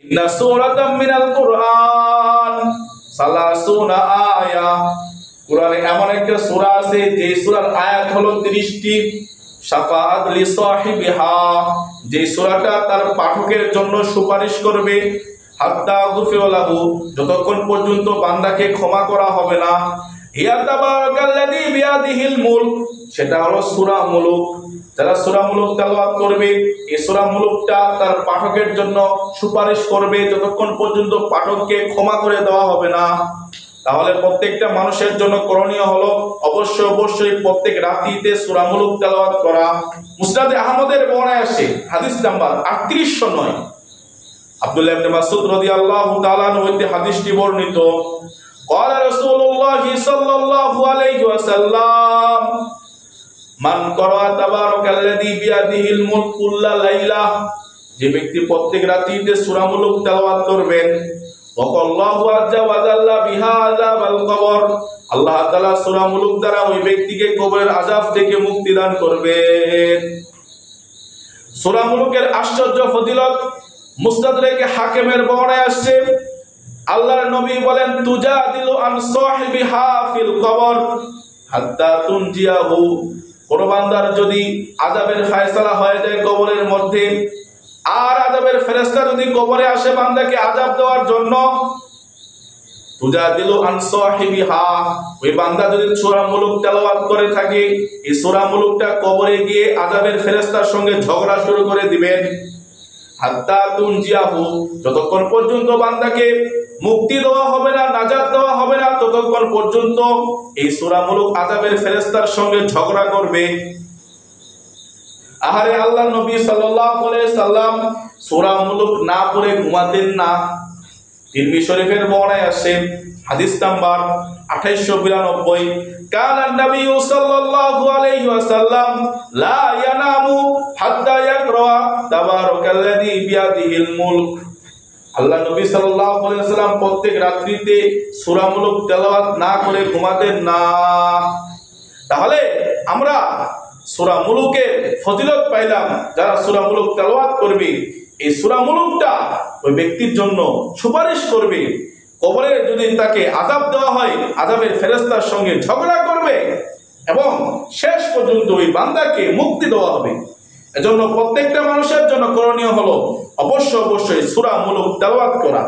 ইন্না সূরাতাম মিনাল কুরআন সালাসুনা আয়া। কুরআনে এমন একটা সূরা আছে যে সূরার আয়াত হলো 30টি। শাফাআত লি সাহিবিহা, যে সূরাটা তার পাঠকের জন্য সুপারিশ করবে। হাত্তা গুফিরা লাহু, যতক্ষণ পর্যন্ত বান্দাকে ক্ষমা করা হবে না। ইয়া তাবারাকাল্লাযী বিয়াদিহিল মুলক, সেটা হলো সূরা মুলক। যারা সূরা মুলক তেলাওয়াত করবে, এই সূরা মুলকটা তার পাঠকের জন্য সুপারিশ করবে যতক্ষণ পর্যন্ত পাঠককে ক্ষমা করে দেওয়া হবে না। তাহলে প্রত্যেকটা মানুষের জন্য করণীয় হলো অবশ্যই প্রত্যেক রাত্রিতে সূরা মুলক তেলাওয়াত করা। মুসনাদ আহমদের বর্ণনায় আসে হাদিস নাম্বার 3809, আব্দুল্লাহ ইবনে মাসউদ রাদিয়াল্লাহু তাআলা আনহু হতে হাদিসটি বর্ণিত। ক্বালা রাসূলুল্লাহ সাল্লাল্লাহু আলাইহি ওয়াসাল্লাম, মান ক্বারা তাবারাকাল্লাযী বিয়াদিহিল মুলক কুল্লা লাইলা, যে ব্যক্তি প্রত্যেক রাত্রিতে সূরা মুলক তেলাওয়াত করবেন, ওয়াকাল্লাহু আযজা ওয়া জাল্লা বিহা আযাবাল কবর, আল্লাহ তাআলা সূরা মুলক দ্বারা ওই ব্যক্তিকে কবরের আযাব থেকে মুক্তি দান করবেন। সূরা মুলকের আশ্চর্য ফজিলত মুস্তাদরাক হাকিমের বর্ণনায় আসছে, আল্লাহর নবী বলেন, তুজাদিলু আন সাহিবিহা ফিল কবর হাত্তা তুনজিয়াহু, কোন বান্দার যদি আযাবের ফয়সালা হয়ে যায় কবরের মধ্যে, আর আযাবের ফেরেশতা যদি কবরে আসে বান্দাকে আযাব দেওয়ার জন্য, তুজাদিলু আন সাহিবিহা, ওই বান্দা যদি সূরা মুলক তেলাওয়াত করে থাকে, এই সূরা মুলকটা কবরে গিয়ে আযাবের ফেরেশতার সঙ্গে ঝগড়া শুরু করে দিবেন। হাত্তা তুনজিয়াহু, যতক্ষণ পর্যন্ত বান্দাকে মুক্তি দেওয়া হবে না, নাজাত দেওয়া হবে না, ততক্ষণ পর্যন্ত এই সূরা মুলক আযাবের ফেরেশতার সঙ্গে ঝগড়া করবে। আহারে আল্লাহর নবী সাল্লাল্লাহু আলাইহি সাল্লাম সূরা মুলক না পড়ে ঘুমাতেন না। তিরমিজি শরীফের বর্ণনায় আছে হাদিস নাম্বার 2892, কানা নবী সাল্লাল্লাহু আলাইহি ওয়াসাল্লাম লা ইয়ানামু হাত্তা ইয়াকরা তাবারাকাল্লাযী বিয়াদিহিল মুলক, আল্লাহ নবী সাল্লাল্লাহু আলাইহি ওয়াসাল্লাম প্রত্যেক রাত্রিতে সূরা মুলক তেলাওয়াত না করে ঘুমাতেন না। তাহলে আমরা সূরা মুলকের ফজিলত পাইলাম, যারা সূরা মুলক তেলাওয়াত করবে এই সূরা মুলকটা ওই ব্যক্তির জন্য সুপারিশ করবে। কবরে যদি তাকে আযাব দেওয়া হয়, আযাবের ফেরেশতার সঙ্গে ঝগড়া করবে এবং শেষ পর্যন্ত ওই বান্দাকে মুক্তি দেওয়া হবে। এজন্য প্রত্যেকটা মানুষের জন্য করণীয় হলো অবশ্যই সূরা মুলক তেলাওয়াত করা।